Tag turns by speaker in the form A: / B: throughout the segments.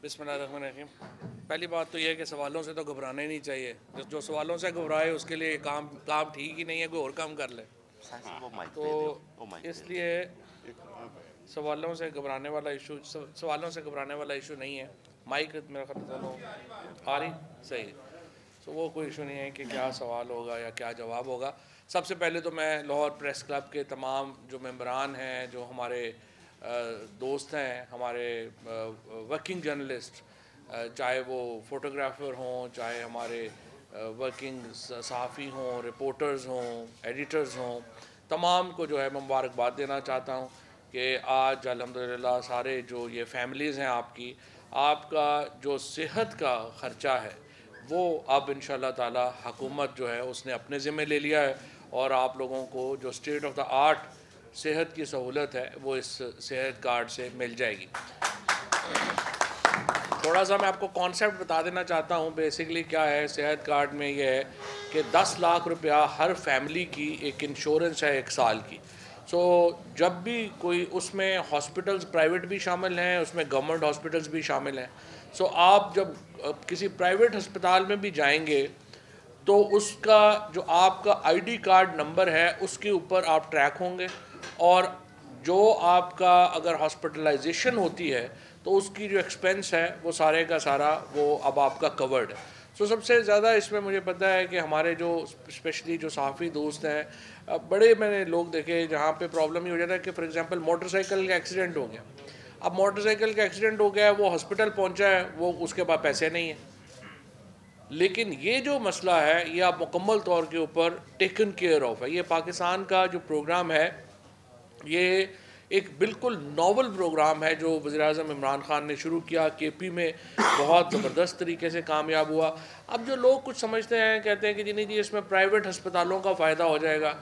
A: बिस्मिल्लाहिर्रहमानिर्रहीम। पहली बात तो यह है कि सवालों से तो घबराना ही नहीं चाहिए। जो सवालों से घबराए उसके लिए काम काम ठीक ही नहीं है, कोई और काम कर ले।
B: वो माइक
A: तो
B: दे दो, वो माइक दे दो।
A: इसलिए सवालों से घबराने वाला इशू नहीं है। माइक मेरा ख्याल चलो आ रही सही। तो वो कोई इशू नहीं है कि क्या सवाल होगा या क्या जवाब होगा। सबसे पहले तो मैं लाहौर प्रेस क्लब के तमाम जो मेंबरान हैं, जो हमारे दोस्त हैं, हमारे वर्किंग जर्नलिस्ट, चाहे वो फ़ोटोग्राफ़र हों, चाहे हमारे वर्किंग सहाफ़ी हों, रिपोर्टर्स हों, एडिटर्स हों, तमाम को जो है मुबारकबाद देना चाहता हूँ कि आज अल्हम्दुलिल्लाह सारे जो ये फैमिलीज़ हैं आपका जो सेहत का ख़र्चा है वो अब इंशाल्लाह ताला हुकूमत जो है उसने अपने ज़िम्मे ले लिया है और आप लोगों को जो स्टेट ऑफ द आर्ट सेहत की सहूलत है वो इस सेहत कार्ड से मिल जाएगी। थोड़ा सा मैं आपको कॉन्सेप्ट बता देना चाहता हूँ। बेसिकली क्या है सेहत कार्ड में, ये है कि 10 लाख रुपया हर फैमिली की एक इंश्योरेंस है 1 साल की। जब भी कोई, उसमें हॉस्पिटल्स प्राइवेट भी शामिल हैं, उसमें गवर्नमेंट हॉस्पिटल्स भी शामिल हैं। आप जब किसी प्राइवेट अस्पताल में भी जाएंगे तो उसका जो आपका आईडी कार्ड नंबर है उसके ऊपर आप ट्रैक होंगे, और जो आपका अगर हॉस्पिटलाइजेशन होती है तो उसकी जो एक्सपेंस है वो सारे का सारा वो अब आपका कवर्ड है। सबसे ज़्यादा इसमें मुझे पता है कि हमारे जो स्पेशली जो सहाफ़ी दोस्त हैं, बड़े मैंने लोग देखे जहाँ पे प्रॉब्लम ये हो जाता है कि फॉर एग्जांपल मोटरसाइकिल का एक्सीडेंट हो गया। अब मोटरसाइकिल का एक्सीडेंट हो गया है, वो हॉस्पिटल पहुँचा है, वो उसके पास पैसे नहीं है। लेकिन ये जो मसला है ये आप मुकम्मल तौर के ऊपर टेकन केयर ऑफ है। ये पाकिस्तान का जो प्रोग्राम है ये एक बिल्कुल नॉवल प्रोग्राम है जो वज़ीर-ए-आज़म इमरान खान ने शुरू किया। केपी में बहुत ज़बरदस्त तरीके से कामयाब हुआ। अब जो लोग कुछ समझते हैं, कहते हैं कि जी नहीं जी इसमें प्राइवेट अस्पतालों का फ़ायदा हो जाएगा।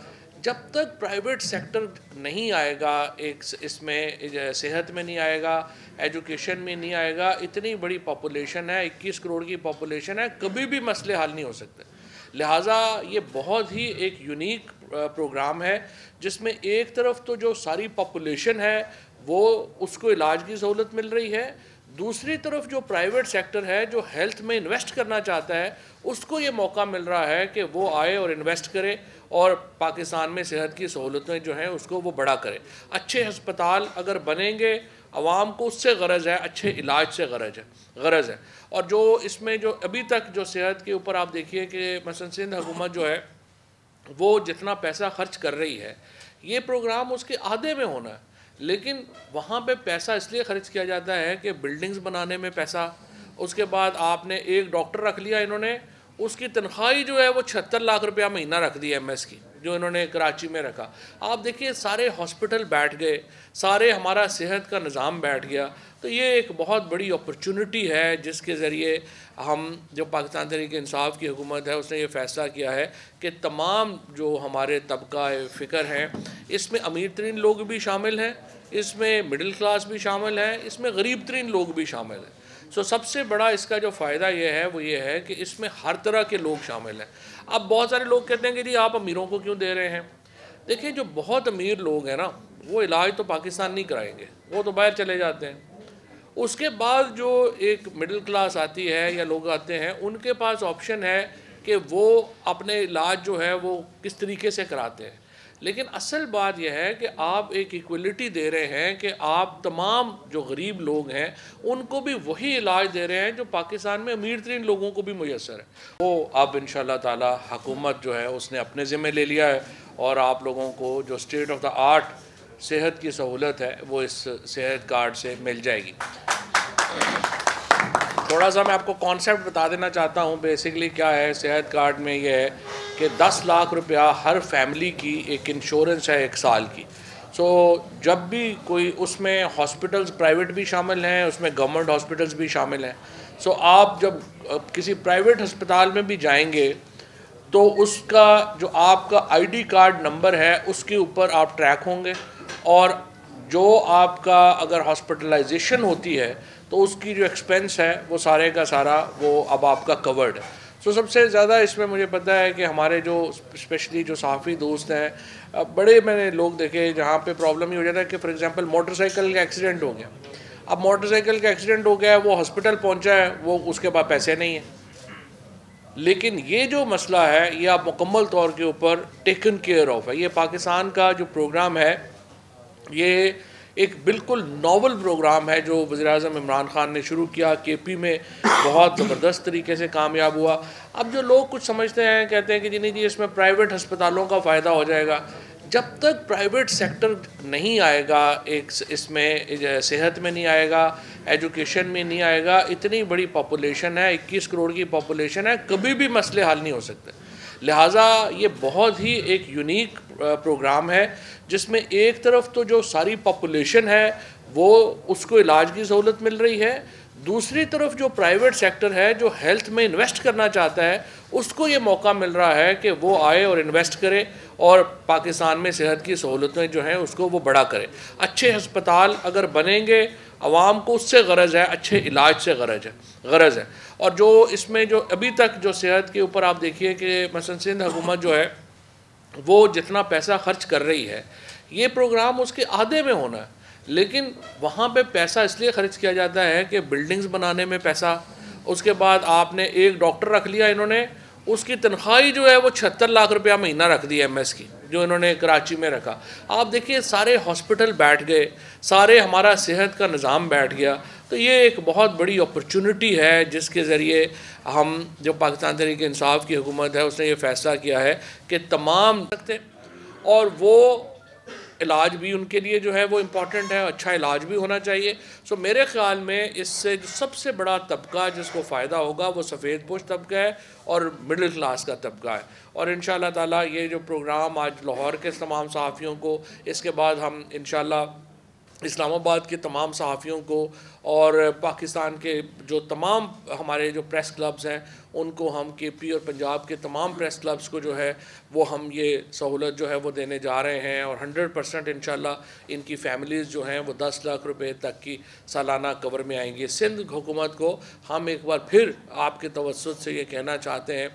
A: जब तक प्राइवेट सेक्टर नहीं आएगा, एक इसमें सेहत में नहीं आएगा, एजुकेशन में नहीं आएगा, इतनी बड़ी पॉपुलेशन है, 21 करोड़ की पॉपुलेशन है, कभी भी मसले हल नहीं हो सकते। लिहाजा ये बहुत ही एक यूनिक प्रोग्राम है जिसमें एक तरफ तो जो सारी पॉपुलेशन है वो उसको इलाज की सहूलत मिल रही है, दूसरी तरफ जो प्राइवेट सेक्टर है जो हेल्थ में इन्वेस्ट करना चाहता है उसको ये मौका मिल रहा है कि वो आए और इन्वेस्ट करे और पाकिस्तान में सेहत की सहूलतें जो हैं उसको वो बड़ा करे। अच्छे हस्पताल अगर बनेंगे, आवाम को उससे गरज है, अच्छे इलाज से गरज है। और जो इसमें जो अभी तक जो सेहत के ऊपर आप देखिए कि मसलन सिंध हुकूमत जो है वो जितना पैसा खर्च कर रही है ये प्रोग्राम उसके आधे में होना है, लेकिन वहाँ पे पैसा इसलिए खर्च किया जाता है कि बिल्डिंग्स बनाने में पैसा, उसके बाद आपने एक डॉक्टर रख लिया, इन्होंने उसकी तनख्वाही जो है वो 76 लाख रुपया महीना रख दी एमएस की, जो इन्होंने कराची में रखा। आप देखिए सारे हॉस्पिटल बैठ गए, सारे हमारा सेहत का निज़ाम बैठ गया। तो ये एक बहुत बड़ी अपॉर्चुनिटी है जिसके ज़रिए हम, जो पाकिस्तान तहरीक इंसाफ की हुकूमत है उसने ये फ़ैसला किया है कि तमाम जो हमारे तबका फ़िक्र हैं इसमें अमीर तरीन लोग भी शामिल हैं, इसमें मिडिल क्लास भी शामिल हैं, इसमें गरीब तरीन लोग भी शामिल हैं। सबसे बड़ा इसका जो फ़ायदा ये है वो ये है कि इसमें हर तरह के लोग शामिल हैं। अब बहुत सारे लोग कहते हैं कि जी आप अमीरों को क्यों दे रहे हैं। देखिए जो बहुत अमीर लोग हैं ना वो इलाज तो पाकिस्तान नहीं कराएंगे, वो तो बाहर चले जाते हैं। उसके बाद जो एक मिडिल क्लास आती है या लोग आते हैं उनके पास ऑप्शन है कि वो अपने इलाज जो है वो किस तरीके से कराते हैं। लेकिन असल बात यह है कि आप एक इक्वलिटी दे रहे हैं कि आप तमाम जो गरीब लोग हैं उनको भी वही इलाज दे रहे हैं जो पाकिस्तान में अमीर तरीन लोगों को भी मुयसर है। वो अब इंशाल्लाह ताला हुकूमत जो है उसने अपने ज़िम्मे ले लिया है और आप लोगों को जो स्टेट ऑफ द आर्ट सेहत की सहूलत है वो इस सेहत कार्ड से मिल जाएगी। थोड़ा सा मैं आपको कॉन्सेप्ट बता देना चाहता हूँ। बेसिकली क्या है सेहत कार्ड में, ये है कि 10 लाख रुपया हर फैमिली की एक इंश्योरेंस है 1 साल की। जब भी कोई, उसमें हॉस्पिटल्स प्राइवेट भी शामिल हैं, उसमें गवर्नमेंट हॉस्पिटल्स भी शामिल हैं। आप जब किसी प्राइवेट अस्पताल में भी जाएंगे तो उसका जो आपका आईडी कार्ड नंबर है उसके ऊपर आप ट्रैक होंगे, और जो आपका अगर हॉस्पिटलाइजेशन होती है तो उसकी जो एक्सपेंस है वो सारे का सारा वो अब आपका कवर्ड है। सबसे ज़्यादा इसमें मुझे पता है कि हमारे जो स्पेशली जो सहाफ़ी दोस्त हैं, बड़े मैंने लोग देखे जहाँ पे प्रॉब्लम ये हो जाता है कि फॉर एग्जांपल मोटरसाइकिल का एक्सीडेंट हो गया। अब मोटरसाइकिल का एक्सीडेंट हो गया है, वो हॉस्पिटल पहुंचा है, वो उसके पास पैसे नहीं है। लेकिन ये जो मसला है ये आप मुकम्मल तौर के ऊपर टेकन केयर ऑफ है। ये पाकिस्तान का जो प्रोग्राम है ये एक बिल्कुल नॉवल प्रोग्राम है जो वज़ीर-ए-आज़म इमरान खान ने शुरू किया, केपी में बहुत ज़बरदस्त तरीके से कामयाब हुआ। अब जो लोग कुछ समझते हैं, कहते हैं कि जी नहीं जी इसमें प्राइवेट अस्पतालों का फ़ायदा हो जाएगा। जब तक प्राइवेट सेक्टर नहीं आएगा, एक इसमें सेहत में नहीं आएगा, एजुकेशन में नहीं आएगा, इतनी बड़ी पॉपुलेशन है, 21 करोड़ की पॉपुलेशन है, कभी भी मसले हल नहीं हो सकते। लिहाजा ये बहुत ही एक यूनिक प्रोग्राम है जिसमें एक तरफ तो जो सारी पॉपुलेशन है वो उसको इलाज की सहूलत मिल रही है, दूसरी तरफ जो प्राइवेट सेक्टर है जो हेल्थ में इन्वेस्ट करना चाहता है उसको ये मौका मिल रहा है कि वो आए और इन्वेस्ट करे और पाकिस्तान में सेहत की सहूलतें जो हैं उसको वो बड़ा करे। अच्छे अस्पताल अगर बनेंगे, आवाम को उससे गरज है, अच्छे इलाज से गरज है। और जो इसमें जो अभी तक जो सेहत के ऊपर आप देखिए कि मसलन सिंध हुकूमत जो है वो जितना पैसा खर्च कर रही है, ये प्रोग्राम उसके आधे में होना है, लेकिन वहाँ पे पैसा इसलिए खर्च किया जाता है कि बिल्डिंग्स बनाने में पैसा, उसके बाद आपने एक डॉक्टर रख लिया, इन्होंने उसकी तनख्वाही जो है वो 76 लाख रुपया महीना रख दी एमएस की, जो इन्होंने कराची में रखा। आप देखिए सारे हॉस्पिटल बैठ गए, सारे हमारा सेहत का निज़ाम बैठ गया। तो ये एक बहुत बड़ी अपॉर्चुनिटी है जिसके ज़रिए हम जो पाकिस्तान तहरीक इंसाफ की हुकूमत है उसने ये फ़ैसला किया है कि तमाम सकते और वो इलाज भी उनके लिए जो है वो इम्पॉर्टेंट है, अच्छा इलाज भी होना चाहिए। सो मेरे ख़्याल में इससे जो सबसे बड़ा तबका जिसको फ़ायदा होगा वो सफ़ेद पोश तबका है और मिडिल क्लास का तबका है। और इंशाअल्लाह ताला ये जो प्रोग्राम आज लाहौर के तमाम सहाफ़ियों को, इसके बाद हम इंशाअल्लाह इस्लामाबाद के तमाम सहाफ़ियों को और पाकिस्तान के जो तमाम हमारे जो प्रेस क्लब्स हैं उनको हम केपी और पंजाब के तमाम प्रेस क्लब्स को जो है वो हम ये सहूलत जो है वो देने जा रहे हैं। और 100% इंशाल्लाह इनकी फ़ैमिलीज़ जो हैं वो 10 लाख रुपए तक की सालाना कवर में आएंगी। सिंध हुकूमत को हम एक बार फिर आपके तवज्जुह से ये कहना चाहते हैं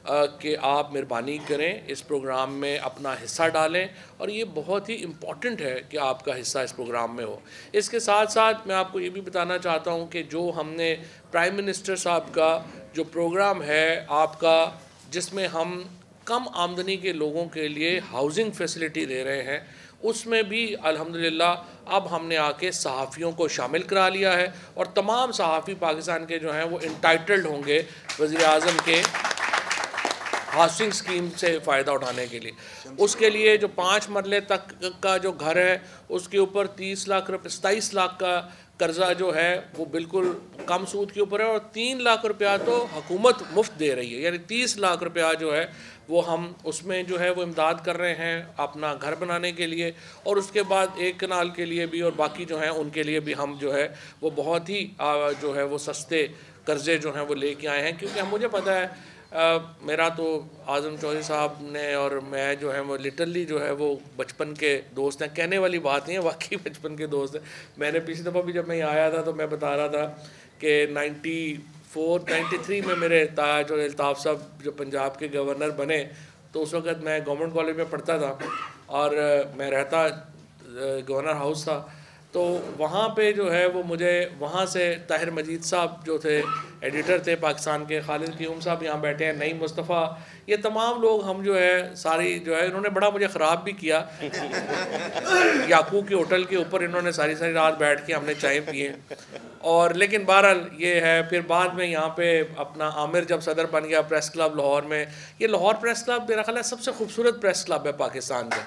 A: कि आप मेहरबानी करें, इस प्रोग्राम में अपना हिस्सा डालें और ये बहुत ही इम्पॉर्टेंट है कि आपका हिस्सा इस प्रोग्राम में हो। इसके साथ साथ मैं आपको ये भी बताना चाहता हूँ कि जो हमने प्राइम मिनिस्टर साहब का जो प्रोग्राम है आपका, जिसमें हम कम आमदनी के लोगों के लिए हाउसिंग फैसिलिटी दे रहे हैं, उसमें भी अल्हम्दुलिल्लाह अब हमने आके सहाफ़ियों को शामिल करा लिया है और तमाम सहाफ़ी पाकिस्तान के जो हैं वो इंटाइटल्ड होंगे वज़ीर-ए-आज़म के हाउसिंग स्कीम से फ़ायदा उठाने के लिए। उसके लिए जो 5 मरले तक का जो घर है उसके ऊपर 30 लाख रुपये 27 लाख का कर्ज़ा जो है वो बिल्कुल कम सूद के ऊपर है और 3 लाख रुपया तो हुकूमत मुफ्त दे रही है, यानी 30 लाख रुपया जो है वो हम उसमें जो है वो इमदाद कर रहे हैं अपना घर बनाने के लिए। और उसके बाद एक कनाल के लिए भी और बाकी जो हैं उनके लिए भी हम जो है वो बहुत ही जो है वो सस्ते कर्ज़े जो हैं वो लेके आए हैं। क्योंकि मुझे पता है मेरा तो आज़म चौधरी साहब ने और मैं जो है वो लिटरली जो है वो बचपन के दोस्त हैं, कहने वाली बात नहीं है, वाकई बचपन के दोस्त हैं। मैंने पिछली दफ़ा भी जब मैं यहाँ आया था तो मैं बता रहा था कि 93 में मेरे ताज और अल्ताफ़ साहब जो पंजाब के गवर्नर बने तो उस वक़्त मैं गवर्नमेंट कॉलेज में पढ़ता था और मैं रहता गवर्नर हाउस था। तो वहाँ पे जो है वो मुझे वहाँ से ताहिर मजीद साहब जो थे एडिटर थे पाकिस्तान के, खालिद क़यूम साहब यहाँ बैठे हैं, नईम मुस्तफ़ा, ये तमाम लोग हम जो है सारी जो है इन्होंने बड़ा मुझे ख़राब भी किया याकूब के होटल के ऊपर इन्होंने सारी रात बैठ के हमने चाय पिए और लेकिन बहरहाल ये है। फिर बाद में यहाँ पे अपना आमिर जब सदर बन गया प्रेस क्लब लाहौर में, ये लाहौर प्रेस क्लब मेरा ख्याल है सबसे खूबसूरत प्रेस क्लब है पाकिस्तान का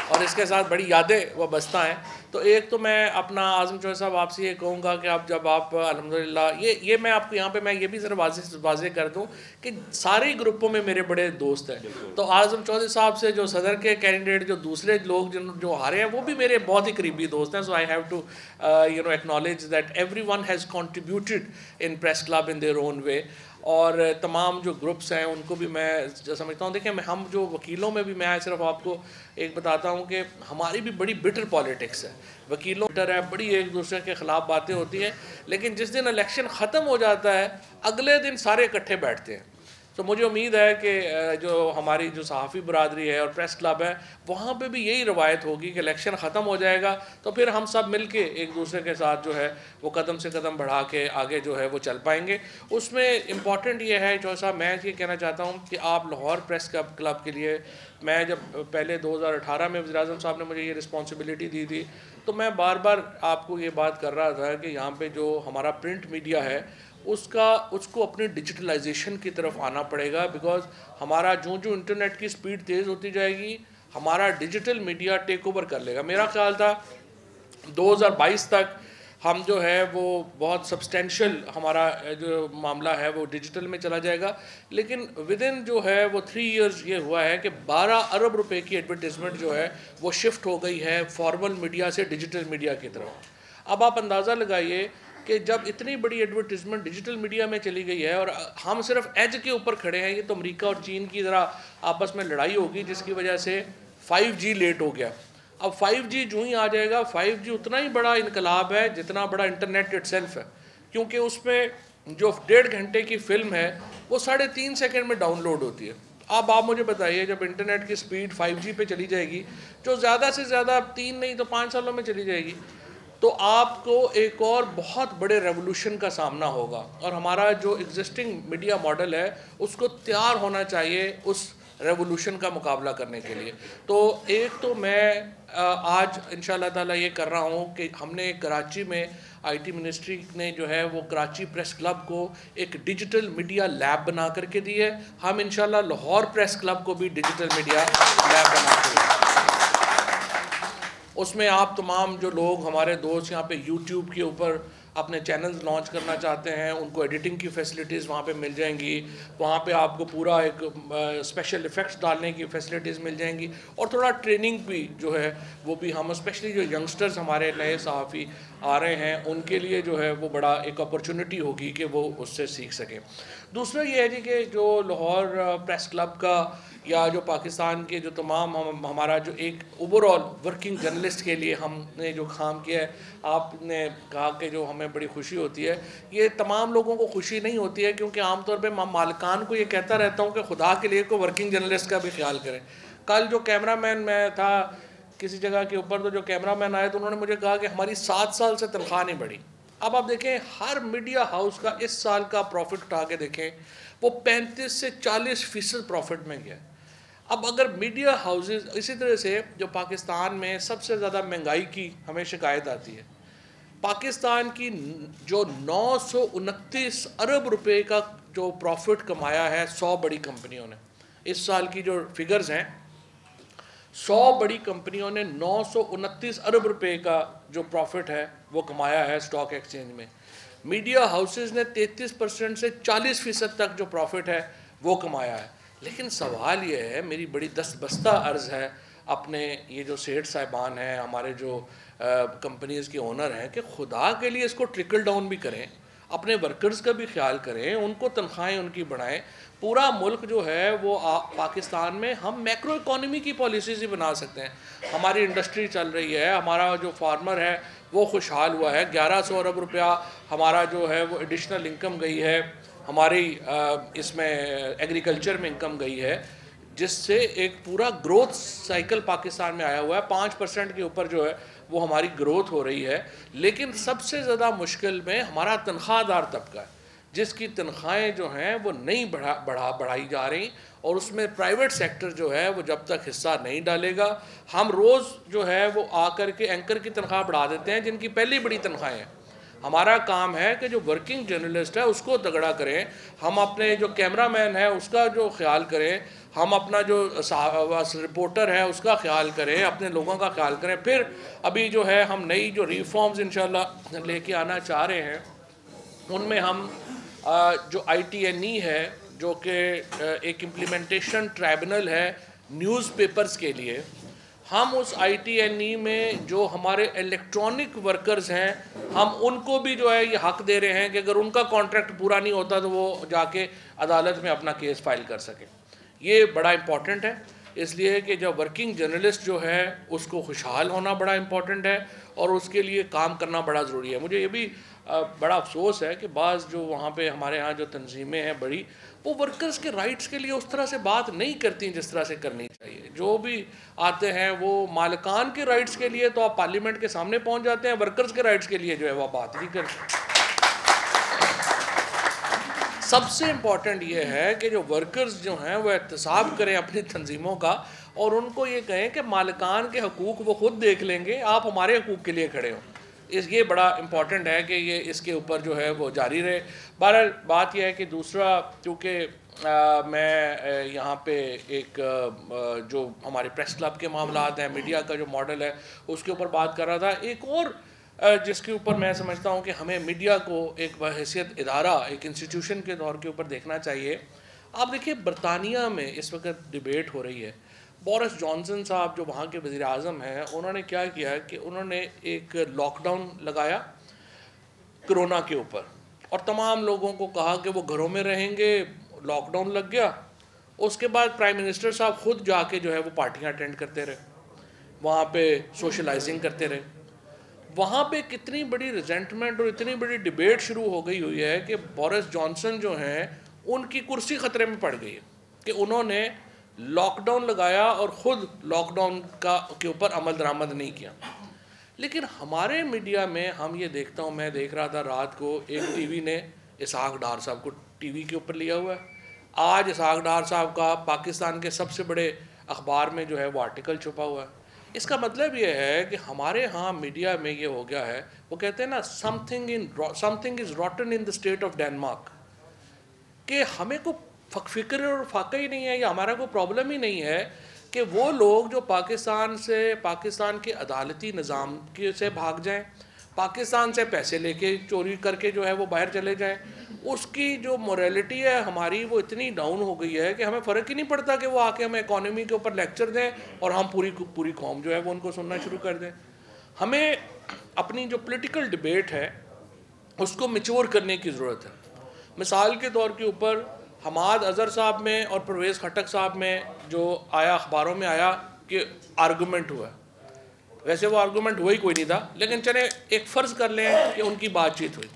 A: और इसके साथ बड़ी यादें वह बसता हैं। तो एक तो मैं अपना आज़म चौधरी साहब आपसे ये कहूँगा कि आप जब आप अल्हम्दुलिल्लाह ये मैं आपको यहाँ पे मैं ये भी ज़रा वाज़ेह कर दूँ कि सारे ग्रुपों में मेरे बड़े दोस्त हैं। तो आज़म चौधरी साहब से जो सदर के कैंडिडेट जो दूसरे लोग जो हारे हैं वो भी मेरे बहुत ही करीबी दोस्त हैं। So I have to acknowledge that everyone has contributed in press club in their own way. और तमाम जो ग्रुप्स हैं उनको भी मैं समझता हूँ। देखिए हम जो वकीलों में भी मैं सिर्फ आपको एक बताता हूँ कि हमारी भी बड़ी बिटर पॉलिटिक्स है, वकीलों बिटर है, बड़ी एक दूसरे के ख़िलाफ़ बातें होती हैं, लेकिन जिस दिन इलेक्शन ख़त्म हो जाता है अगले दिन सारे इकट्ठे बैठते हैं। तो मुझे उम्मीद है कि जो हमारी जो सहाफ़ी बरादरी है और प्रेस क्लब है, वहाँ पे भी यही रवायत होगी कि इलेक्शन ख़त्म हो जाएगा तो फिर हम सब मिल के एक दूसरे के साथ जो है वो कदम से कदम बढ़ा के आगे जो है वो चल पाएंगे। उसमें इम्पॉर्टेंट ये है जो साहब, मैं ये कहना चाहता हूँ कि आप लाहौर प्रेस क्लब के लिए, मैं जब पहले 2018 में वज़ीर-ए-आज़म साहब ने मुझे ये रिस्पॉन्सिबिलिटी दी थी, तो मैं बार बार आपको ये बात कर रहा था कि यहाँ पे जो हमारा प्रिंट मीडिया है उसको अपनी डिजिटलाइजेशन की तरफ आना पड़ेगा। बिकॉज हमारा जो इंटरनेट की स्पीड तेज़ होती जाएगी, हमारा डिजिटल मीडिया टेक ओवर कर लेगा। मेरा ख्याल था 2022 तक हम जो है वो बहुत सब्सटेंशियल हमारा जो मामला है वो डिजिटल में चला जाएगा, लेकिन विद इन जो है वो 3 इयर्स ये हुआ है कि 12 अरब रुपए की एडवर्टीज़मेंट जो है वो शिफ्ट हो गई है फॉर्मल मीडिया से डिजिटल मीडिया की तरफ। अब आप अंदाज़ा लगाइए कि जब इतनी बड़ी एडवर्टीज़मेंट डिजिटल मीडिया में चली गई है और हम सिर्फ एज के ऊपर खड़े हैं, ये तो अमेरिका और चीन की ज़रा आपस में लड़ाई होगी जिसकी वजह से 5G लेट हो गया। अब 5G जो ही आ जाएगा, 5G उतना ही बड़ा इनकलाब है जितना बड़ा इंटरनेट इटसेल्फ है, क्योंकि उसमें जो 1.5 घंटे की फ़िल्म है वो 3.5 सेकंड में डाउनलोड होती है। अब आप मुझे बताइए, जब इंटरनेट की स्पीड 5G पे चली जाएगी, जो ज़्यादा से ज़्यादा 3 नहीं तो 5 सालों में चली जाएगी, तो आपको एक और बहुत बड़े रेवोल्यूशन का सामना होगा। और हमारा जो एग्जिस्टिंग मीडिया मॉडल है उसको तैयार होना चाहिए उस रेवोल्यूशन का मुकाबला करने के लिए। तो एक तो मैं आज इंशाल्लाह ताला ये कर रहा हूँ कि हमने कराची में IT मिनिस्ट्री ने जो है वो कराची प्रेस क्लब को एक डिजिटल मीडिया लैब बना करके दी है। हम इंशाल्लाह लाहौर प्रेस क्लब को भी डिजिटल मीडिया लैब बना के, उसमें आप तमाम जो लोग हमारे दोस्त यहाँ पे YouTube के ऊपर अपने चैनल्स लॉन्च करना चाहते हैं, उनको एडिटिंग की फैसिलिटीज़ वहाँ पे मिल जाएंगी। वहाँ पे आपको पूरा एक स्पेशल इफ़ेक्ट्स डालने की फैसिलिटीज़ मिल जाएंगी और थोड़ा ट्रेनिंग भी जो है वो भी हम, स्पेशली जो यंगस्टर्स हमारे नए सहाफ़ी आ रहे हैं उनके लिए जो है वो बड़ा एक अपॉर्चुनिटी होगी कि वो उससे सीख सकें। दूसरा ये है जी कि जो लाहौर प्रेस क्लब का या जो पाकिस्तान के जो तमाम हमारा जो एक ओवरऑल वर्किंग जर्नलिस्ट के लिए हमने जो काम किया है, आपने कहा कि जो हमें बड़ी खुशी होती है, ये तमाम लोगों को खुशी नहीं होती है, क्योंकि आमतौर पे मालिकान को ये कहता रहता हूँ कि खुदा के लिए को वर्किंग जर्नलिस्ट का भी ख्याल करें। कल जो कैमरामैन मैं था किसी जगह के ऊपर, तो जो कैमरामैन आए तो उन्होंने मुझे कहा कि हमारी 7 साल से तनख्वाह नहीं बढ़ी। अब आप देखें हर मीडिया हाउस का इस साल का प्रॉफिट उठा के देखें, वो 35 से 40% प्रॉफिट में गया। अब अगर मीडिया हाउसेस, इसी तरह से जो पाकिस्तान में सबसे ज़्यादा महंगाई की हमें शिकायत आती है, पाकिस्तान की जो 929 अरब रुपए का जो प्रॉफिट कमाया है 100 बड़ी कंपनियों ने, इस साल की जो फिगर्स हैं, 100 बड़ी कंपनियों ने 929 अरब रुपए का जो प्रॉफिट है वो कमाया है स्टॉक एक्सचेंज में। मीडिया हाउसेस ने 33% से 40% तक जो प्रॉफिट है वो कमाया है। लेकिन सवाल ये है, मेरी बड़ी दस्तबस्ता अर्ज़ है अपने ये जो सेठ साहिबान हैं, हमारे जो कंपनीज़ के ओनर हैं, कि खुदा के लिए इसको ट्रिकल डाउन भी करें, अपने वर्कर्स का भी ख्याल करें, उनको तनख्वाहें उनकी बढ़ाएं। पूरा मुल्क जो है वो पाकिस्तान में हम मैक्रो इकॉनमी की पॉलिसीज़ ही बना सकते हैं। हमारी इंडस्ट्री चल रही है, हमारा जो फार्मर है वो खुशहाल हुआ है, 1100 अरब रुपया हमारा जो है वो एडिशनल इनकम गई है, हमारी इसमें एग्रीकल्चर में इनकम गई है, जिससे एक पूरा ग्रोथ साइकिल पाकिस्तान में आया हुआ है। 5% के ऊपर जो है वो हमारी ग्रोथ हो रही है। लेकिन सबसे ज़्यादा मुश्किल में हमारा तनख्वाहदार तबका है, जिसकी तनख्वाहें जो हैं वो नहीं बढ़ाई जा रही, और उसमें प्राइवेट सेक्टर जो है वो जब तक हिस्सा नहीं डालेगा, हम रोज़ जो है वो आकर के एंकर की तनख्वाह बढ़ा देते हैं जिनकी पहली बड़ी तनख्वाहें हैं। हमारा काम है कि जो वर्किंग जर्नलिस्ट है उसको तगड़ा करें, हम अपने जो कैमरामैन है उसका जो ख्याल करें, हम अपना जो रिपोर्टर है उसका ख्याल करें, अपने लोगों का ख्याल करें। फिर अभी जो है हम नई जो रिफॉर्म्स इंशाल्लाह लेके आना चाह रहे हैं, उनमें हम जो ITNE है, जो कि एक इम्प्लीमेंटेशन ट्राइब्यूनल है न्यूज़पेपर्स के लिए, हम उस ITNE में जो हमारे इलेक्ट्रॉनिक वर्कर्स हैं हम उनको भी जो है ये हक दे रहे हैं कि अगर उनका कॉन्ट्रैक्ट पूरा नहीं होता तो वो जाके अदालत में अपना केस फाइल कर सकें। ये बड़ा इम्पॉर्टेंट है। इसलिए कि जब वर्किंग जर्नलिस्ट जो है उसको खुशहाल होना बड़ा इम्पॉर्टेंट है और उसके लिए काम करना बड़ा ज़रूरी है। मुझे ये भी बड़ा अफसोस है कि बाज़ जो वहाँ पे हमारे यहाँ जो तंजीमें हैं बड़ी, वो वर्कर्स के राइट्स के लिए उस तरह से बात नहीं करती जिस तरह से करनी चाहिए। जो भी आते हैं वो मालिकान के राइट्स के लिए तो आप पार्लियामेंट के सामने पहुँच जाते हैं, वर्कर्स के राइट्स के लिए जो है वो बात नहीं करते। सबसे इम्पॉर्टेंट ये है कि जो वर्कर्स जो हैं वो एहतसाब करें अपनी तंजीमों का और उनको ये कहें कि मालिकान के हकूक़ वो ख़ुद देख लेंगे, आप हमारे हकूक़ के लिए खड़े हों। ये बड़ा इम्पॉर्टेंट है कि ये इसके ऊपर जो है वो जारी रहे। बहरहाल बात यह है कि दूसरा, चूँकि मैं यहाँ पे एक जो हमारे प्रेस क्लब के मामलात हैं, मीडिया का जो मॉडल है उसके ऊपर बात कर रहा था। एक और जिसके ऊपर मैं समझता हूँ कि हमें मीडिया को एक बहैसियत इदारा, एक इंस्टीट्यूशन के तौर के ऊपर देखना चाहिए। आप देखिए बरतानिया में इस वक्त डिबेट हो रही है। बोरिस जॉनसन साहब जो वहाँ के वज़ीर आज़म हैं, उन्होंने क्या किया कि उन्होंने एक लॉकडाउन लगाया कोरोना के ऊपर और तमाम लोगों को कहा कि वो घरों में रहेंगे। लॉकडाउन लग गया, उसके बाद प्राइम मिनिस्टर साहब ख़ुद जाके जो है वो पार्टियाँ अटेंड करते रहे, वहाँ पे सोशलाइजिंग करते रहे। वहाँ पे कितनी बड़ी रिजेंटमेंट और इतनी बड़ी डिबेट शुरू हो गई हुई है कि बोरिस जॉनसन जो हैं उनकी कुर्सी ख़तरे में पड़ गई है कि उन्होंने लॉकडाउन लगाया और ख़ुद लॉकडाउन के ऊपर अमल दरामद नहीं किया। लेकिन हमारे मीडिया में हम ये देखता हूँ, मैं देख रहा था रात को एक टीवी ने इसहाक डार साहब को टीवी के ऊपर लिया हुआ है। आज इसहाक डार साहब का पाकिस्तान के सबसे बड़े अखबार में जो है वो आर्टिकल छुपा हुआ है। इसका मतलब ये है कि हमारे यहाँ मीडिया में ये हो गया है, वो कहते हैं ना something is रॉटन in the state of Denmark, कि हमें को फ़िक्र और फाका ही नहीं है, या हमारा कोई प्रॉब्लम ही नहीं है कि वो लोग जो पाकिस्तान के अदालती निज़ाम से भाग जाएं, पाकिस्तान से पैसे लेके चोरी करके जो है वो बाहर चले जाएं। उसकी जो मोरालिटी है हमारी वो इतनी डाउन हो गई है कि हमें फ़र्क ही नहीं पड़ता कि वो आके हमें इकॉनमी के ऊपर लेक्चर दें और हम पूरी कौम जो है वो उनको सुनना शुरू कर दें। हमें अपनी जो पॉलिटिकल डिबेट है उसको मैच्योर करने की ज़रूरत है। मिसाल के तौर के ऊपर हमाद अज़हर साहब में और परवेज़ खटक साहब में जो आया, अखबारों में आया कि आर्गूमेंट हुआ, वैसे वो आर्गूमेंट हुआ ही कोई नहीं था, लेकिन चले एक फ़र्ज़ कर लें कि उनकी बातचीत हुई।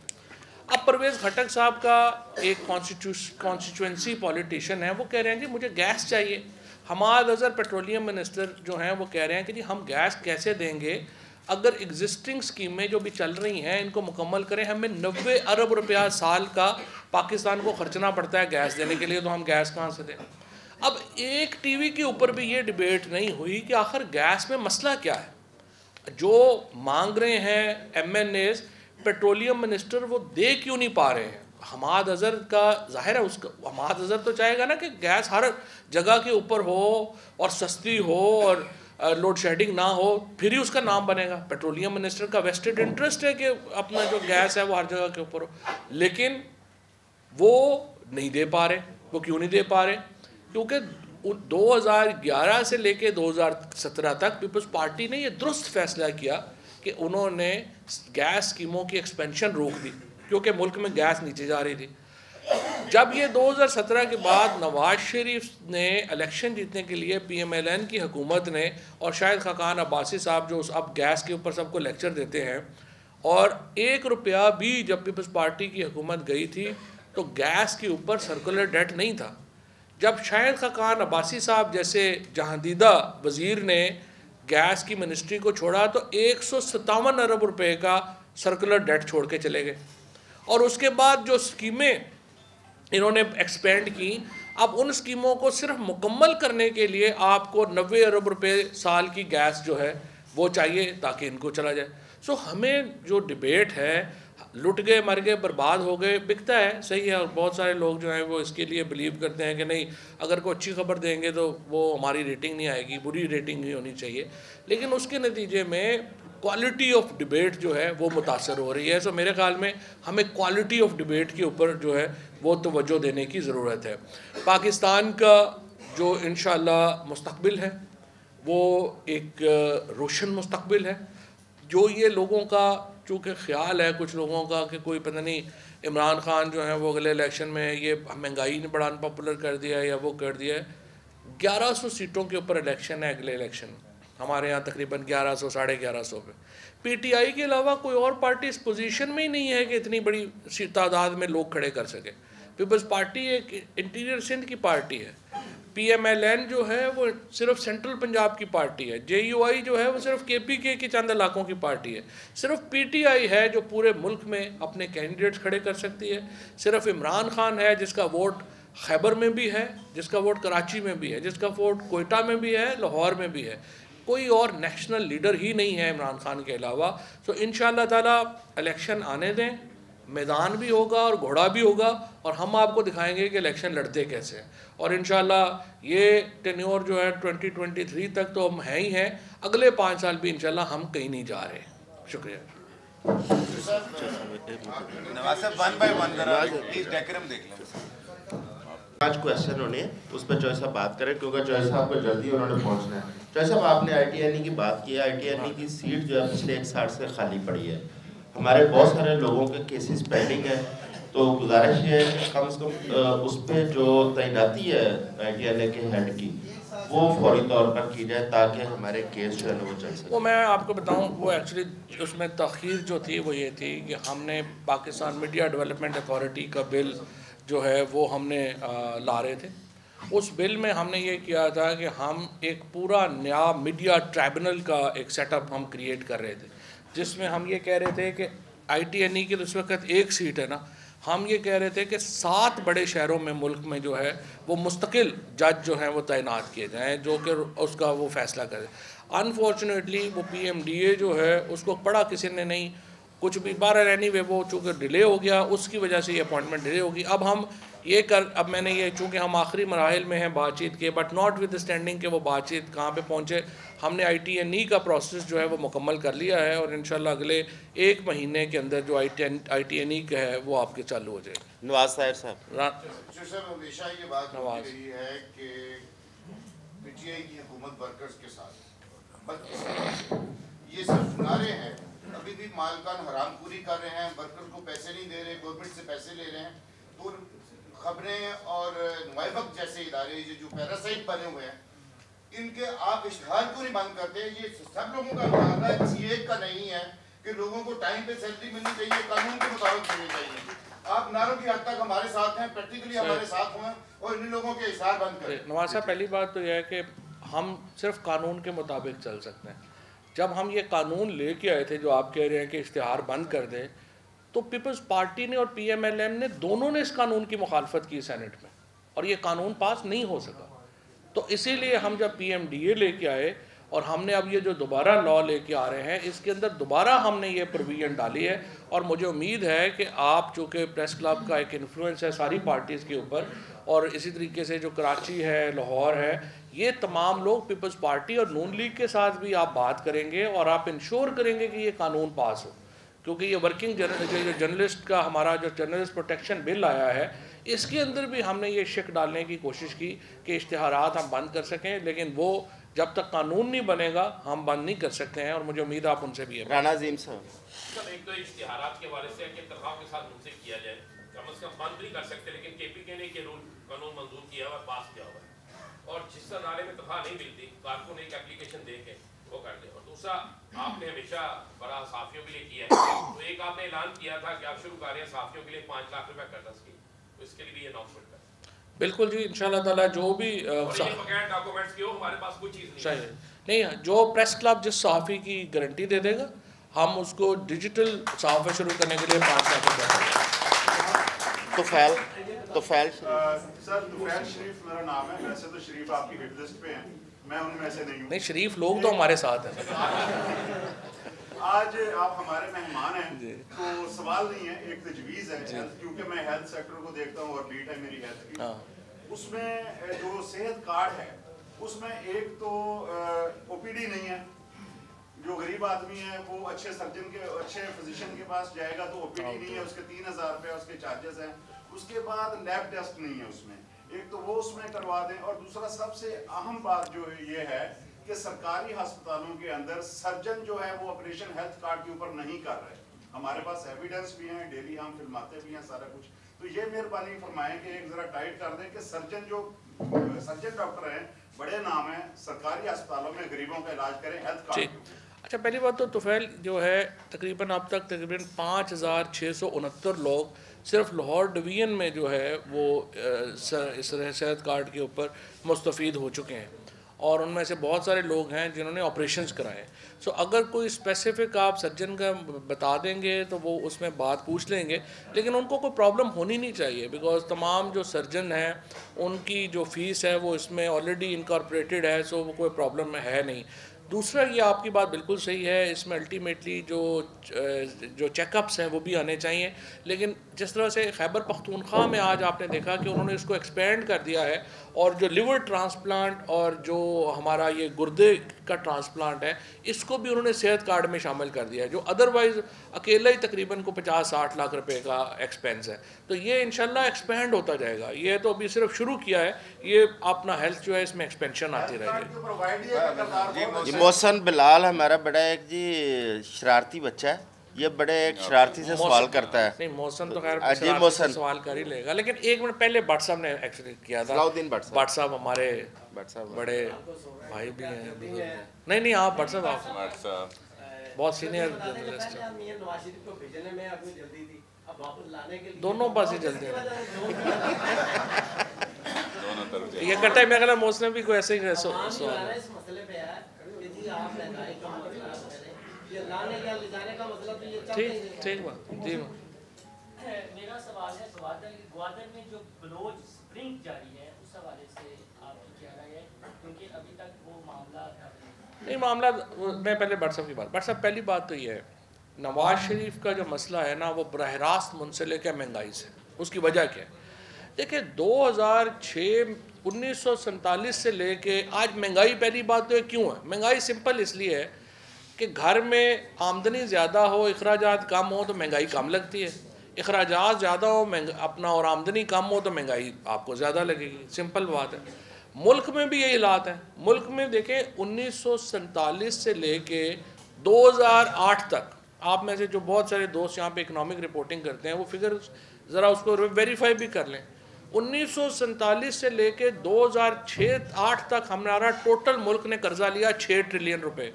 A: अब परवेज़ खटक साहब का एक कॉन्स्टिट्यूंसी पॉलिटिशियन है, वो कह रहे हैं जी मुझे गैस चाहिए। हमाद अज़हर पेट्रोलियम मिनिस्टर जो हैं वो कह रहे हैं कि जी हम गैस कैसे देंगे, अगर एग्जिस्टिंग स्कीमें जो भी चल रही हैं इनको मुकम्मल करें, हमें 90 अरब रुपया साल का पाकिस्तान को खर्चना पड़ता है गैस देने के लिए, तो हम गैस कहाँ से दें। अब एक टीवी के ऊपर भी ये डिबेट नहीं हुई कि आखिर गैस में मसला क्या है। जो मांग रहे हैं MNAs, पेट्रोलियम मिनिस्टर वो दे क्यों नहीं पा रहे हैं। हमाद अज़हर का जाहिर है, उसका हमाद अज़हर तो चाहेगा ना कि गैस हर जगह के ऊपर हो और सस्ती हो और लोड शेडिंग ना हो, फिर ही उसका नाम बनेगा। पेट्रोलियम मिनिस्टर का वेस्टेड इंटरेस्ट है कि अपना जो गैस है वो हर जगह के ऊपर हो, लेकिन वो नहीं दे पा रहे। वो क्यों नहीं दे पा रहे? क्योंकि 2011 से लेके 2017 तक पीपल्स पार्टी ने ये दुरुस्त फैसला किया कि उन्होंने गैस स्कीमों की एक्सपेंशन रोक दी, क्योंकि मुल्क में गैस नीचे जा रही थी। जब ये 2017 के बाद नवाज शरीफ ने इलेक्शन जीतने के लिए PMLN की हुकूमत ने, और शाहिद खाकान अब्बासी साहब जो अब गैस के ऊपर सबको लेक्चर देते हैं, और 1 रुपया भी जब पीपल्स पार्टी की हुकूमत गई थी तो गैस के ऊपर सर्कुलर डेट नहीं था। जब शाहिद खाकान अब्बासी साहब जैसे जहांदीदा वज़ीर ने गैस की मिनिस्ट्री को छोड़ा तो 157 अरब रुपए का सर्कुलर डेट छोड़ के चले गए। और उसके बाद जो स्कीमें इन्होंने एक्सपेंड की, अब उन स्कीमों को सिर्फ मुकम्मल करने के लिए आपको 90 अरब रुपए साल की गैस जो है वो चाहिए ताकि इनको चला जाए। सो हमें जो डिबेट है, लुट गए, मर गए, बर्बाद हो गए, बिकता है, सही है, और बहुत सारे लोग जो हैं वो इसके लिए बिलीव करते हैं कि नहीं, अगर कोई अच्छी खबर देंगे तो वो हमारी रेटिंग नहीं आएगी, बुरी रेटिंग ही होनी चाहिए। लेकिन उसके नतीजे में क्वालिटी ऑफ डिबेट जो है वो मुतासर हो रही है। सो मेरे ख्याल में हमें क्वालिटी ऑफ डिबेट के ऊपर जो है वो तवज्जो देने की ज़रूरत है। पाकिस्तान का जो इंशाअल्लाह मुस्तकबिल है वो एक रोशन मुस्तकबिल है। जो ये लोगों का चूँकि ख्याल है कुछ लोगों का कि कोई पता नहीं इमरान खान जो है वो अगले इलेक्शन में ये महंगाई ने बड़ा अनपॉपुलर कर दिया है या वो कर दिया है, 1100 सीटों के ऊपर इलेक्शन है अगले इलेक्शन में, हमारे यहाँ तकरीबन 1100 साढ़े 1100 पे। पीटीआई के अलावा कोई और पार्टी इस पोजीशन में ही नहीं है कि इतनी बड़ी तादाद में लोग खड़े कर सके। पीपल्स पार्टी एक इंटीरियर सिंध की पार्टी है, पीएमएलएन जो है वो सिर्फ सेंट्रल पंजाब की पार्टी है, जेयूआई जो है वो सिर्फ केपीके के चंद इलाकों की पार्टी है, सिर्फ पीटीआई है जो पूरे मुल्क में अपने कैंडिडेट्स खड़े कर सकती है, सिर्फ इमरान खान है जिसका वोट खैबर में भी है, जिसका वोट कराची में भी है, जिसका वोट कोयटा में भी है, लाहौर में भी है। कोई और नेशनल लीडर ही नहीं है इमरान खान के अलावा। तो इंशाअल्लाह ताला इलेक्शन आने दें, मैदान भी होगा और घोड़ा भी होगा, और हम आपको दिखाएंगे कि इलेक्शन लड़ते कैसे हैं। और इंशाअल्लाह ये टेन्योर जो है 2023 तक तो हम हैं ही हैं, अगले 5 साल भी इंशाअल्लाह हम कहीं नहीं जा रहे। शुक्रिया।
C: नवाज साहब 1 बाय 1 जरा प्लीज डेकोरम देख लें।
D: 5 क्वेश्चन होने हैं, उस पर चॉइस साहब बात करें क्योंकि चॉइस साहब को जल्दी उन्होंने पहुंचना है। चॉइस साहब, आपने ITNE की बात की है, ITNE की सीट जो है पिछले 1 साल से खाली पड़ी है, हमारे बहुत सारे लोगों के केसेस पेंडिंग है, तो गुजारिश है कम से कम उस पर जो तैनाती है ITNE के हेड की वो फौरी तौर पर की जाए ताकि हमारे केस जो है वो चल सके।
A: वो मैं आपको बताऊं, वो एक्चुअली उसमें तख़ीर जो थी वो ये थी कि हमने पाकिस्तान मीडिया डेवलपमेंट अथॉरिटी का बिल जो है वो हमने ला रहे थे। उस बिल में हमने ये किया था कि हम एक पूरा नया मीडिया ट्राइब्यूनल का एक सेटअप हम क्रिएट कर रहे थे, जिसमें हम ये कह रहे थे कि ITNE की उस वक्त 1 सीट है ना, हम ये कह रहे थे कि 7 बड़े शहरों में मुल्क में जो है वो मुस्तकिल जज जो हैं वो तैनात किए जाएँ जो कि उसका वो फ़ैसला करें। अनफॉर्चुनेटली वो PMDA जो है उसको पढ़ा किसी ने नहीं, कुछ भी 12 एनीवे वो चूँकि डिले हो गया, उसकी वजह से ये अपॉइंटमेंट डिले होगी। अब मैंने ये चूँकि हम आखिरी मराहिल में हैं बातचीत के, बट नॉट विद स्टैंडिंग के वो बातचीत कहाँ पे पहुँचे, हमने ITNE का प्रोसेस जो है वो मुकम्मल कर लिया है और इंशाल्लाह अगले 1 महीने के अंदर जो ITNE का है वो आपके चालू हो जाएगी।
D: नवाज साहब
C: हमेशा ये बात होती रही है कि PTI की हुकूमत वर्कर्स के साथ ये सिर्फ नारे हैं, अभी भी मालकान हरामखोरी कर रहे हैं, वर्कर्स को पैसे नहीं दे रहे, गवर्नमेंट से पैसे ले रहे हैं। तो खबरें और नुआइवक जैसे इदारे जो पैरासाइट बने हुए हैं, इनके आप इश्तिहार क्यों नहीं बंद करते? ये सब लोगों का मुकाबला है, किसी एक का नहीं है कि लोगों को टाइम पे सैलरी मिलनी चाहिए, कानून के मुताबिक मिलनी चाहिए। आप नारों की हद तक हमारे साथ हैं, प्रैक्टिकली हमारे साथ हुए और इन लोगों के इश्तिहार बंद करें।
A: नवाज साहब, पहली बात तो यह है कि हम सिर्फ कानून के मुताबिक चल सकते हैं। जब हम ये कानून लेके आए थे जो आप कह रहे हैं कि इश्तिहार बंद कर दें, तो पीपल्स पार्टी ने और PMLN ने दोनों ने इस कानून की मुखालफत की सेनेट में और ये कानून पास नहीं हो सका। तो इसीलिए हम जब PMDA लेके आए और हमने अब ये जो दोबारा लॉ लेके आ रहे हैं, इसके अंदर दोबारा हमने ये प्रोविजन डाली है और मुझे उम्मीद है कि आप चूँकि प्रेस क्लब का एक इन्फ्लुएंस है सारी पार्टीज़ के ऊपर, और इसी तरीके से जो कराची है, लाहौर है, ये तमाम लोग पीपल्स पार्टी और नून लीग के साथ भी आप बात करेंगे और आप इंश्योर करेंगे कि ये कानून पास हो। क्योंकि ये वर्किंग जर्नलिस्ट का हमारा जो जर्नलिस्ट प्रोटेक्शन बिल आया है, इसके अंदर भी हमने ये शिक डालने की कोशिश की कि इश्तिहारात हम बंद कर सकें, लेकिन वो जब तक कानून नहीं बनेगा हम बंद नहीं कर सकते हैं और मुझे उम्मीद है आप उनसे भी है।
D: राना अजीम साहब,
E: एक तो इश्तिहारात के हवाले से कि तनख्वाह के साथ उनसे किया जाए, कम से कम बंद नहीं कर सकते, लेकिन KPK ने ये रूल कानून मंजूर किया हुआ, पास किया हुआ है। और जिस अदारे में तनख्वाह नहीं मिलती, कारकुन एक एप्लीकेशन दे के वो कर दे। और दूसरा, आपने हमेशा बड़ा साफियों के लिए किया है, तो एक आपने ऐलान किया था कि आप शुरू कर रहे हैं साफियों के लिए 5 लाख रुपए कर्जा स्कीम, तो इसके लिए भी अनाउंसमेंट करें।
A: बिल्कुल जी, इंशाल्लाह ताला जो भी
E: बगैर डॉक्यूमेंट्स के हो, हमारे पास कोई चीज़
A: नहीं है, जो प्रेस क्लब जिस सहाफ़ी की गारंटी दे देगा हम उसको डिजिटल सहाफ़ा शुरू करने के लिए 5 लाख रुपये।
D: तो फैल
F: सर, तुफैल शरीफ मेरा नाम है। वैसे तो शरीफ आपकी हिट लिस्ट पे हैं, मैं उनमें से नहीं हूँ।
A: नहीं, शरीफ लोग तो हमारे साथ हैं।
F: आज आप हमारे मेहमान हैं, तो सवाल नहीं है, एक तजवीज़ है, क्योंकि मैं हेल्थ सेक्टर को देखता हूँ और लीड है मेरी हेल्थ की। उसमें जो सेहत कार्ड है उसमें एक तो OPD नहीं है। जो गरीब आदमी है वो अच्छे सर्जन के, अच्छे फिजिशियन के पास जाएगा तो OPD नहीं है, उसके 3000 रुपये उसके चार्जेस हैं। उसके बाद लैब टेस्ट नहीं है उसमें, एक तो वो उसमें करवा दें। और दूसरा सबसे अहम बात जो है ये है कि सरकारी अस्पतालों के अंदर सर्जन जो है वो ऑपरेशन हेल्थ कार्ड के ऊपर नहीं कर रहे। हमारे पास एविडेंस भी हैं, डेली हम फिल्माते भी हैं सारा कुछ। तो ये मेहरबानी फरमाएं कि एक जरा टाइट कर दें कि सर्जन डॉक्टर हैं, बड़े नाम हैं, सरकारी अस्पतालों में गरीबों का इलाज करें हेल्थ कार्ड।
A: अच्छा, पहली बात तो तुफैल जो है तकरीबन अब तक तकरीबन 5,669 लोग सिर्फ लाहौर डिवीज़न में जो है वो इस सेहत कार्ड के ऊपर मुस्तफ़ीद हो चुके हैं और उनमें से बहुत सारे लोग हैं जिन्होंने ऑपरेशंस कराए। सो अगर कोई स्पेसिफिक आप सर्जन का बता देंगे तो वो उसमें बात पूछ लेंगे, लेकिन उनको कोई प्रॉब्लम होनी नहीं चाहिए बिकॉज तमाम जो सर्जन हैं उनकी जो फ़ीस है वो इसमें ऑलरेडी इनकॉर्पोरेटेड है, सो वो कोई प्रॉब्लम है नहीं। दूसरा, ये आपकी बात बिल्कुल सही है, इसमें अल्टीमेटली जो चेकअप्स हैं वो भी आने चाहिए, लेकिन जिस तरह से खैबर पख्तूनख्वा में आज आपने देखा कि उन्होंने इसको एक्सपेंड कर दिया है और जो लिवर ट्रांसप्लांट और जो हमारा ये गुर्दे का ट्रांसप्लांट है इसको भी उन्होंने सेहत कार्ड में शामिल कर दिया है, जो अदरवाइज़ अकेला ही तकरीबन को 50-60 लाख रुपए का एक्सपेंस है। तो ये इंशाल्लाह एक्सपेंड होता जाएगा, ये तो अभी सिर्फ शुरू किया है, ये अपना हेल्थ जो है इसमें एक्सपेंशन आती रहेगी।
D: मोहसन बिलाल हमारा बड़ा एक जी शरारती बच्चा है, ये बड़े एक शरारती से सवाल करता है।
A: नहीं, मौसम तो खैर
D: जी मोहसन
A: सवाल कर ही लेगा, लेकिन एक मिनट पहले भट्ट साहब ने एक्चुअली किया था। भट्ट साहब हमारे बड़े भाई भी हैं। नहीं आप भट्ट साहब आप बहुत सीनियर जर्नलिस्ट हैं, दोनों पास ही जल्दी है। ये करता है, मेरा ख्याल मोहसन भी कोई ऐसे ही सवाल। ठीक बात जी।
G: मेरा सवाल है ग्वादर में जो बलोच स्प्रिंग जारी है उस हवाले से आपकी क्या राय है, क्योंकि अभी तक वो मामला नहीं
A: मैं पहले भट्ट साहब की बात। भट्ट साहब, पहली बात तो ये है नवाज शरीफ का जो मसला है ना वो बरह रास्त मुंसलिक है महंगाई से। उसकी वजह क्या है? देखिए 2006 1947 से लेके आज महंगाई, पहली बात तो क्यों है महंगाई? सिंपल इसलिए है कि घर में आमदनी ज़्यादा हो, अखराजात कम हो तो महंगाई कम लगती है, अखराजात ज़्यादा हो अपना और आमदनी कम हो तो महंगाई आपको ज़्यादा लगेगी। सिंपल बात है। मुल्क में भी यही हालात है। मुल्क में देखें 1947 से लेके 2008 तक, आप में से जो बहुत सारे दोस्त यहाँ पे इकनॉमिक रिपोर्टिंग करते हैं वो फिगर ज़रा उसको वेरीफाई भी कर लें। 1947 से लेके 2006-8 तक हमारा टोटल मुल्क ने कर्जा लिया 6 ट्रिलियन रुपए।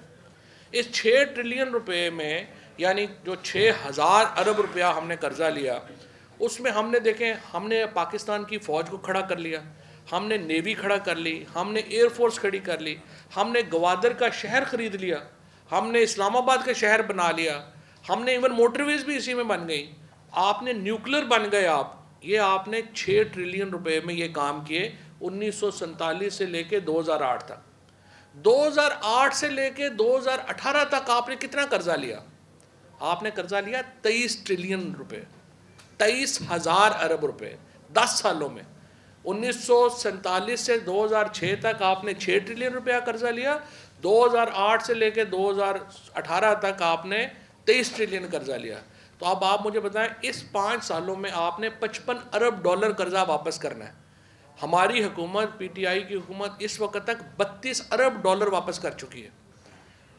A: इस 6 ट्रिलियन रुपए में यानी जो 6,000 अरब रुपया हमने कर्जा लिया, उसमें हमने देखें हमने पाकिस्तान की फ़ौज को खड़ा कर लिया, हमने नेवी खड़ा कर ली, हमने एयरफोर्स खड़ी कर ली, हमने ग्वादर का शहर ख़रीद लिया, हमने इस्लामाबाद का शहर बना लिया, हमने इवन मोटरवेज भी इसी में बन गई, आपने न्यूक्लियर बन गए ये आपने 6 ट्रिलियन रुपए में ये काम किए 1947 से लेके 2008 तक। 2008 से लेके 2018 तक आपने कितना कर्जा लिया? आपने कर्जा लिया 23 ट्रिलियन रुपए, 23,000 अरब रुपए 10 सालों में। 1947 से 2006 तक आपने 6 ट्रिलियन रुपया कर्जा लिया, 2008 से लेके 2018 तक आपने 23 ट्रिलियन कर्जा लिया। तो अब आप मुझे बताएं इस 5 सालों में आपने 55 अरब डॉलर कर्जा वापस करना है। हमारी हुकूमत, पीटीआई की हुकूमत इस वक्त तक 32 अरब डॉलर वापस कर चुकी है।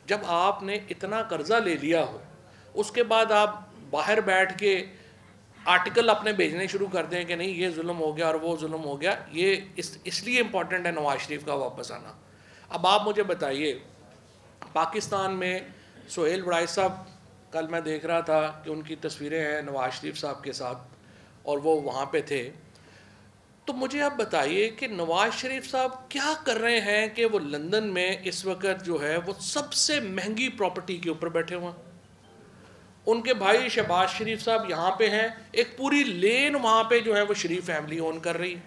A: जब आपने इतना कर्जा ले लिया हो, उसके बाद आप बाहर बैठ के आर्टिकल अपने भेजने शुरू कर दें कि नहीं ये जुल्म हो गया और वो जुल्म हो गया, ये इसलिए इम्पोर्टेंट है नवाज शरीफ का वापस आना। अब आप मुझे बताइए, पाकिस्तान में सोहेल बड़ाई साहब, कल मैं देख रहा था कि उनकी तस्वीरें हैं नवाज शरीफ साहब के साथ और वो वहाँ पे थे। तो मुझे आप बताइए कि नवाज शरीफ साहब क्या कर रहे हैं कि वो लंदन में इस वक्त जो है वो सबसे महंगी प्रॉपर्टी के ऊपर बैठे हुए हैं। उनके भाई शहबाज शरीफ साहब यहाँ पे हैं, एक पूरी लेन वहाँ पे जो है वो शरीफ फैमिली ओन कर रही है।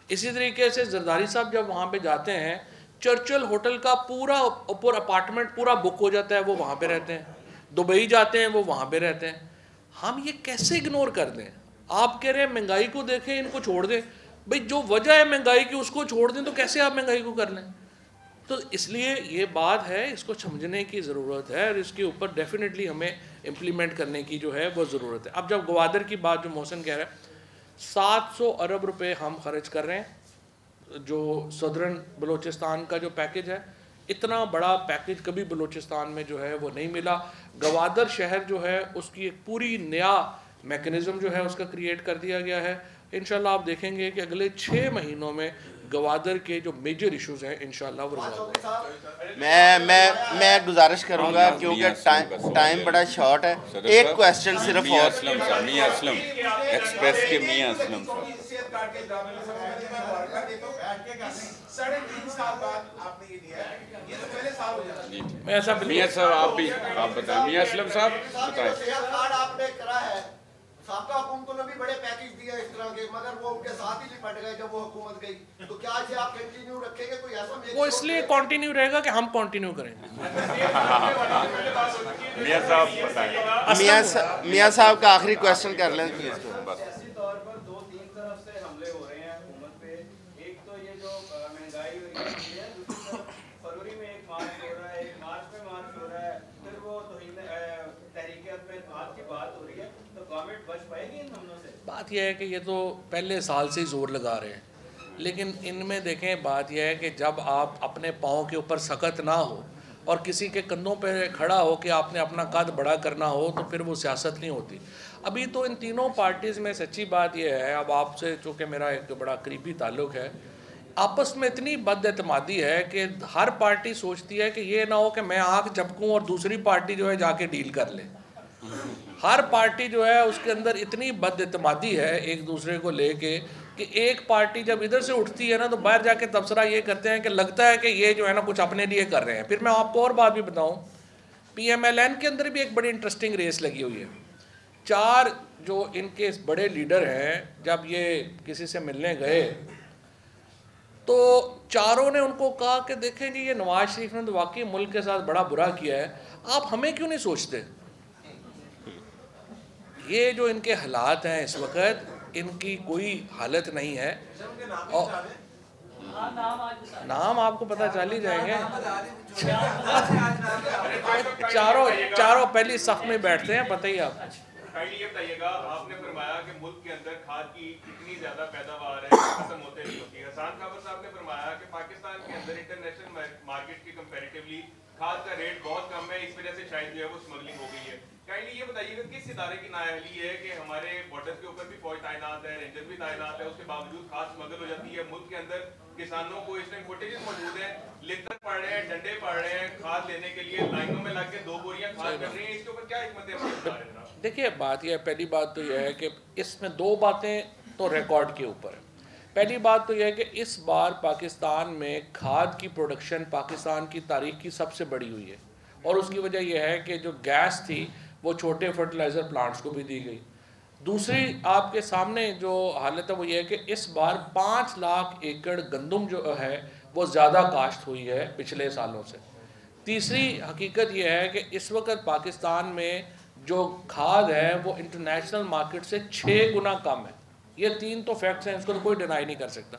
A: इसी तरीके से जरदारी साहब जब वहाँ पे जाते हैं, चर्चिल होटल का पूरा ऊपर अपार्टमेंट पूरा बुक हो जाता है, वो वहाँ पे रहते हैं। दुबई जाते हैं, वो वहाँ पे रहते हैं। हम ये कैसे इग्नोर कर दें? आप कह रहे हैं महंगाई को देखें, इनको छोड़ दें। भाई जो वजह है महंगाई की उसको छोड़ दें तो कैसे आप महंगाई को कर लें? तो इसलिए ये बात है, इसको समझने की ज़रूरत है और इसके ऊपर डेफिनेटली हमें इम्प्लीमेंट करने की जो है वो ज़रूरत है। अब जब ग्वादर की बात जो मोहसन कह रहा है, 700 अरब रुपए हम खर्च कर रहे हैं। जो सदरन बलूचिस्तान का जो पैकेज है, इतना बड़ा पैकेज कभी बलूचिस्तान में जो है वो नहीं मिला। ग्वादर शहर जो है उसकी एक पूरी नया मैकेनिज़्म जो है उसका क्रिएट कर दिया गया है। इंशाल्लाह आप देखेंगे कि अगले 6 महीनों में गवादर के जो मेजर इश्यूज हैं इंशाल्लाह वो रिजॉल्व होंगे।
D: मैं गुजारिश करूंगा क्योंकि टाइम बड़ा शॉर्ट है, एक क्वेश्चन सिर्फ और
H: मियां असलम एक्सप्रेस के मियां असलम
A: मैं ऐसा
H: मियां साहब आप बताएं, मियां असलम साहब बताएं।
I: आपने करा है, साबका हुकूमतों ने भी बड़े पैकेज दिए इस तरह के, मगर वो उनके साथ ही लिपट गए जब वो हुकूमत गई। तो क्या इसे आप कंटिन्यू रखेंगे? कोई ऐसा
A: वो इसलिए कंटिन्यू रहेगा कि हम कंटिन्यू करेंगे।
H: मियां साहब बताएं।
D: मियां साहब का आखिरी क्वेश्चन कर लें प्लीज।
J: सियासी तौर पर 2-3 तरफ से हमले हो रहे हैं हुकूमत पे। एक तो ये जो महंगाई और ये चीजें हैं, दूसरी तरफ फरवरी में एक मार्च हो रहा है, एक मार्च में मार्च हो रहा है, फिर वो तहरीक पे बात की बात हो रही है, तो गवर्नमेंट बच पाएगी इन हमलों से?
A: बात यह है कि ये तो पहले साल से ही जोर लगा रहे हैं, लेकिन इनमें देखें बात यह है कि जब आप अपने पाँव के ऊपर सख्त ना हो और किसी के कंधों पे खड़ा हो कि आपने अपना कद बड़ा करना हो, तो फिर वो सियासत नहीं होती। अभी तो इन तीनों पार्टीज़ में सच्ची बात यह है, अब आपसे चूँकि मेरा एक बड़ा करीबी ताल्लुक़ है, आपस में इतनी बदएतमादी है कि हर पार्टी सोचती है कि ये ना हो कि मैं आँख झपकूँ और दूसरी पार्टी जो है जाके डील कर ले। हर पार्टी जो है उसके अंदर इतनी बदएतमादी है एक दूसरे को लेके कि एक पार्टी जब इधर से उठती है ना तो बाहर जाके तबसरा ये करते हैं कि लगता है कि ये जो है ना कुछ अपने लिए कर रहे हैं। फिर मैं आपको और बात भी बताऊं, PMLN के अंदर भी एक बड़ी इंटरेस्टिंग रेस लगी हुई है। 4 जो इनके बड़े लीडर हैं, जब ये किसी से मिलने गए तो चारों ने उनको कहा कि देखें जी, ये नवाज शरीफ ने तो वाकई मुल्क के साथ बड़ा बुरा किया है, आप हमें क्यों नहीं सोचते? ये जो इनके हालात हैं इस वक्त, इनकी कोई हालत नहीं है। और नाम आपको पता चल ही जाएंगे। चारों पहली सफ में बैठते हैं, पता ही आप।
E: ये बताइएगा, आपने फरमाया कि मुल्क के अंदर खाद की इतनी ज्यादा पैदावार है, खत्म होते नहीं होती है। हसन खाबर साहब ने फरमाया कि पाकिस्तान के अंदर इंटरनेशनल मार्केट की कंपैरेटिवली खाद का रेट बहुत कम है, इस वजह से शायद जो है वो स्मगलिंग हो गई है। काइंडली ये बताइएगा किस इदारे की नाअहली है कि हमारे बॉर्डर के ऊपर भी फौज तैनात है, रेंजर भी तैनात है, उसके बावजूद खाद स्मगल हो जाती है। मुल्क के अंदर किसानों को इस टाइम फुटेजेस मौजूद है, लितर पड़ रहे हैं, डंडे पड़ रहे हैं, खाद लेने के लिए लाइनों में लग के 2 बोरियां खाद कर रही हैं। इसके ऊपर क्या हिकमत है?
A: देखिए बात यह, पहली बात तो यह है कि इसमें 2 बातें तो रिकॉर्ड के ऊपर है। पहली बात तो यह है कि इस बार पाकिस्तान में खाद की प्रोडक्शन पाकिस्तान की तारीख की सबसे बड़ी हुई है, और उसकी वजह यह है कि जो गैस थी वो छोटे फर्टिलाइज़र प्लांट्स को भी दी गई। दूसरी आपके सामने जो हालत है वो ये है कि इस बार 5 लाख एकड़ गंदम जो है वो ज़्यादा काश्त हुई है पिछले सालों से। तीसरी हकीकत यह है कि इस वक्त पाकिस्तान में जो खाद है वो इंटरनेशनल मार्केट से 6 गुना कम है। ये 3 तो फैक्ट्स हैं, इसको तो कोई डिनाई नहीं कर सकता।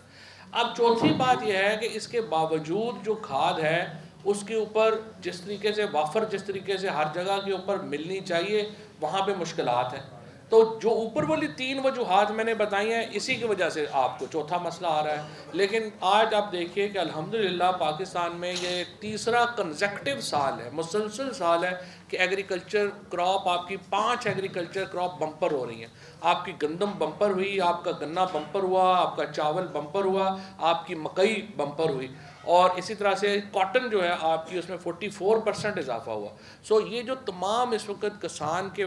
A: अब चौथी बात यह है कि इसके बावजूद जो खाद है उसके ऊपर जिस तरीके से वाफर, जिस तरीके से हर जगह के ऊपर मिलनी चाहिए, वहाँ पे मुश्किलात हैं। तो जो ऊपर वाली 3 वजूहात मैंने बताई हैं, इसी की वजह से आपको चौथा मसला आ रहा है। लेकिन आज आप देखिए कि अल्हम्दुलिल्लाह पाकिस्तान में ये तीसरा कंसेक्टिव साल है, मुसलसल साल है कि एग्रीकल्चर क्रॉप आपकी 5 एग्रीकल्चर क्रॉप बम्पर हो रही हैं। आपकी गंदम बम्पर हुई, आपका गन्ना बम्पर हुआ, आपका चावल बम्पर हुआ, आपकी मकई बम्पर हुई, और इसी तरह से कॉटन जो है आपकी उसमें 44% इजाफा हुआ। सो ये जो तमाम इस वक्त किसान के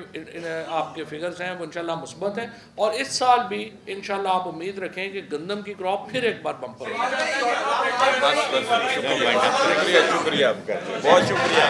A: आपके फिगर्स हैं वो इंशाल्लाह मुस्बत हैं, और इस साल भी इंशाल्लाह आप उम्मीद रखें कि गंदम की क्रॉप फिर एक बार बम्पर होगी।
H: शुक्रिया आपका, बहुत शुक्रिया।